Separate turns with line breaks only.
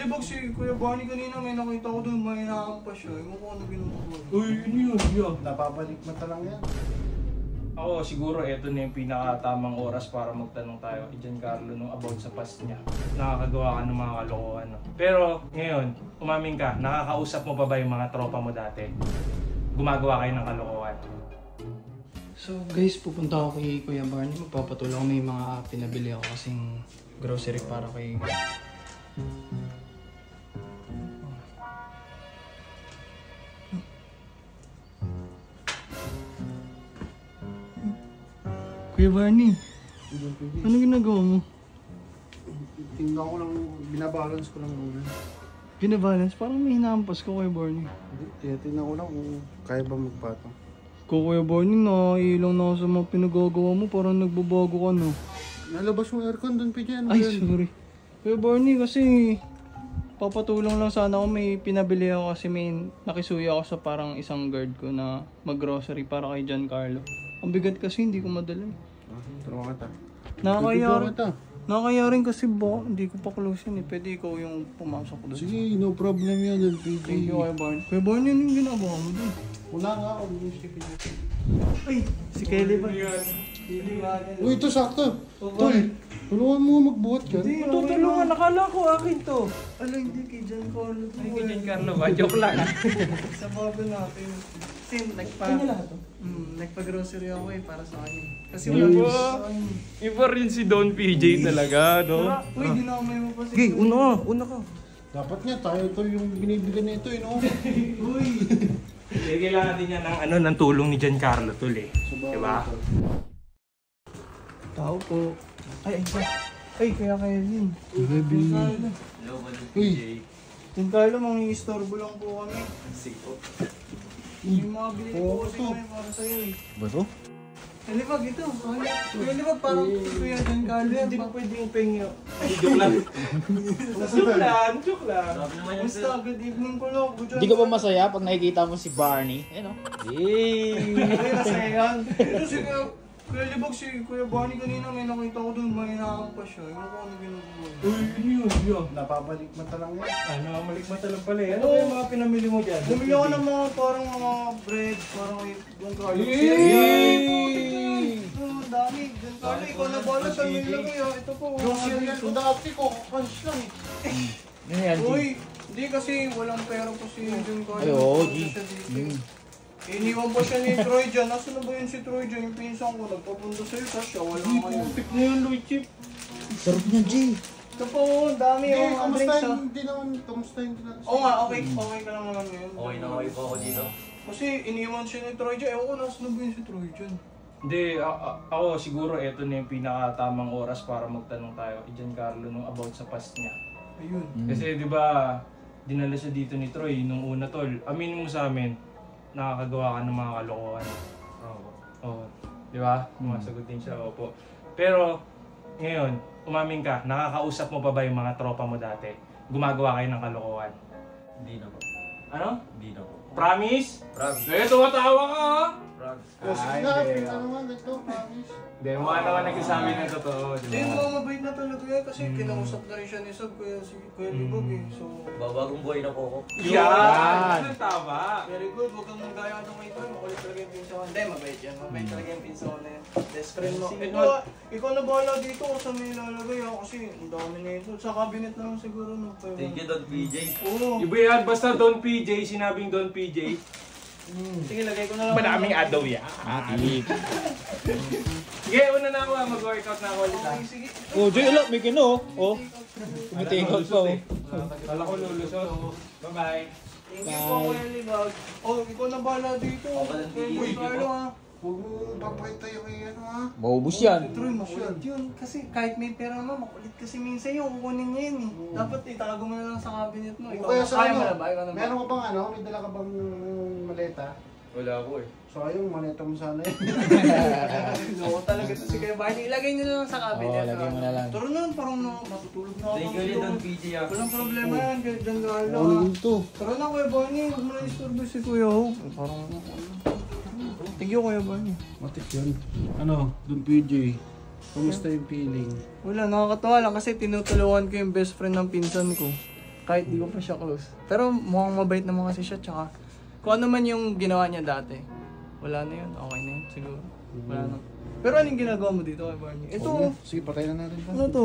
libag si Kuya Barney kanina, may nakita ko doon, may nakampas siya. Ewan ko ano ginawa.
Uy, yun yun.
Napabalik mata lang yan.
Ako siguro ito na yung pinakatamang oras para magtanong tayo kay Giancarlo nung about sa past niya. Nakakagawa ka ng mga kalokohan. No? Pero ngayon, umamin ka, nakakausap mo pa ba yung mga tropa mo dati? Gumagawa kayo ng kalokohan.
So guys, pupunta ako kay Kuya Barney. Magpapatulong may mga pinabili ako kasing grocery para kay... Kuya Barney, ano ginagawa mo?
Tingnan ko lang, binabalance ko lang muna.
Binabalance? Parang may hinahampas ko, Kuya Barney.
Hindi, tingnan ko lang kung kaya ba magpatong.
Kuya Barney, naiilang na ako sa mga pinagagawa mo. Parang nagbabago ka, no?
Nalabas yung aircon doon, PJ. Ano
Ay,
yan?
sorry. Kuya Barney, kasi papatulong lang sana ako. May pinabili ako kasi may nakisuya ako sa parang isang guard ko na mag-grocery para kay Giancarlo. Ang bigat kasi, hindi ko madala.
Tulungan kita.
Nakakaya rin kasi hindi ko pa close yun eh. Pwede ikaw yung pumasok doon.
Sige, no problem yan, PJ.
Thank you, Kuya Barney. Kuya Barney, ano yung ginagawa mo doon?
Wala nga ako, stupid.
Ay, si Kelly ba?
Uy, ito sakto. Tol, tulungan mo magbuhat ka.
Hindi, tutulungan. Nakala ko akin to. Ala, hindi kay Giancarlo.
Ay, kay Giancarlo ba? Joke lang.
Sa baba natin. Kasi nagpa-grocery ako eh para sa kanya. Kasi wala ko sa kanya.
Iba rin si Don PJ talaga, no?
Uy, dinamay mo pa si...
Okay, una ka.
Dapat nga tayo ito yung binibigyan nito, no?
Uy!
Kailangan din niya ng tulong ni Giancarlo tol eh. Diba?
Tao po. Ay, kaya yun.
Uy!
Giancarlo, mangingistorbo lang po kami.
Sige po.
Yung mga binili ko kasi may para sa'yo eh.
Ba to?
Libag ito. Libag parang Kuya Giancarlo yan.
Hindi ko pwedeng pengyo. Joke lang. Joke lang.
Basta, good evening ko lang.
Hindi ka ba masaya pag nakikita mo si Barney? Ano?
Ay, masaya yan. Ito si Kuya Libag, si Kuya Barney kanina may nakita ko doon, may nakampas siya. Ewan ko ano ginagawa.
Uy, yun.
Napabalik mata lang yan.
Ano, malikmata lang pala eh. Ano yung mga pinamili mo dyan?
Bumili ako ng mga parang mga bread, parang kay Giancarlo. Ang dami. Giancarlo, ikaw na bala sa nilagay ha. Ito po.
Grocery yan, dati ko, cash lang eh.
Ano yan, G?
Uy, hindi kasi walang pera po si Giancarlo.
Ay, oo, G.
Iniwan pa siya ni Troy dyan. Nasaan na ba yun si Troy dyan? Yung pinsan ko, nagpapunta sa'yo, tapos siya, wala kayo.
Putik na yun, Louie Chip.
Sarap niya, G.
Ito po, ang dami
Hindi,
yung drinks ha.
kamusta hindi natin.
Oo nga, okay ka lang naman ngayon.
Okay po ako dito.
Kasi iniwan siya ni Troy dyan. Ewan ko, nasaan na ba yun si Troy dyan?
Hindi, ako siguro ito na yung pinakatamang oras para magtanong tayo kay Giancarlo nung about sa past niya.
Ayun.
Kasi di ba dinala siya dito ni Troy nung una tol. Aminin mo sa amin, nakakagawa ka ng mga kalokohan. Oo. Di ba? Sumasagot din siya, opo. Pero ngayon, umamin ka, nakakausap mo pa ba yung mga tropa mo dati? Gumagawa kayo ng kalokohan?
Hindi na po.
Ano?
Hindi na po.
Promise?
Promise.
Eh, tumatawa ka ha?
Promise.
Sige na, pinta naman, ito, promise.
Hindi, mukha naman nagsasabi ng totoo.
Hindi, mga mabait na talaga yan kasi kinausap na rin siya ni Sab, Kuya Libog eh. So,
Babagong buhay na po ako.
Yan! Yan! Tama!
very good. Huwag kang magaya ng may Troy. Makulit talaga yung pinsan. Hindi, mabait yan. Mabait talaga yung pinsan na yan. Best friend mo. Ikaw na bahala dito kung saan may ilalagay ako kasi ang dami na ito. Sa cabinet na lang siguro. No?
Thank you, Don PJ.
Oo.
Iba yan, basta Don PJ, sinabing Don PJ.
Sige, lagay ko na lang.
Madaming adaw yan. Sige, una na ako mag-workout na ako ulit.
Okay, sige.
Oh, Joy, ala, may kino, oh. Tumitingin out pa, oh.
Kala ko lulusot. Bye-bye.
Thank you po, Kuya Libag. Oh, ikaw na bahala dito. Kuya Carlo ha.
Huwag mo papakita yung ano ha.
Maubos yan.
Troy, makulit yun. Kasi kahit may pera naman, makulit kasi minsan yung kukunin niya yun eh. Dapat itago mo na lang sa cabinet mo. Ikaw,
Kaya sa
kaya mo
ano,
na ba? Ikaw na ba?
meron ka bang ano, may dala ka bang maleta?
Wala ko eh.
So ayun, maleta mo sana yun.
Oo, talaga ito si Kuya Barney. Ilagay niyo na lang sa cabinet.
Oo, lagay mo na lang.
Turo na, parang matutulog na ako.
Thank you ulit, Don PJ.
Walang problema yan, kaya dyan galo
Ano
ha.
dito?
Tara na Kuya Barney, huwag mo na istorbo si Kuya Hope. Parang thank you Kuya Barney.
Matik yun. Ano, Don PJ? Kamusta yung feeling?
Wala, nakakatawa lang kasi tinutulungan ko yung best friend ng pinsan ko. Kahit di ko pa siya close. Pero mukhang mabait naman kasi siya, tsaka kung ano man yung ginawa niya dati, wala na yun, okay na yun siguro. Wala na. Pero anong ginagawa mo dito kay Barney? Ito,
Sige, patayin na natin.
ano to?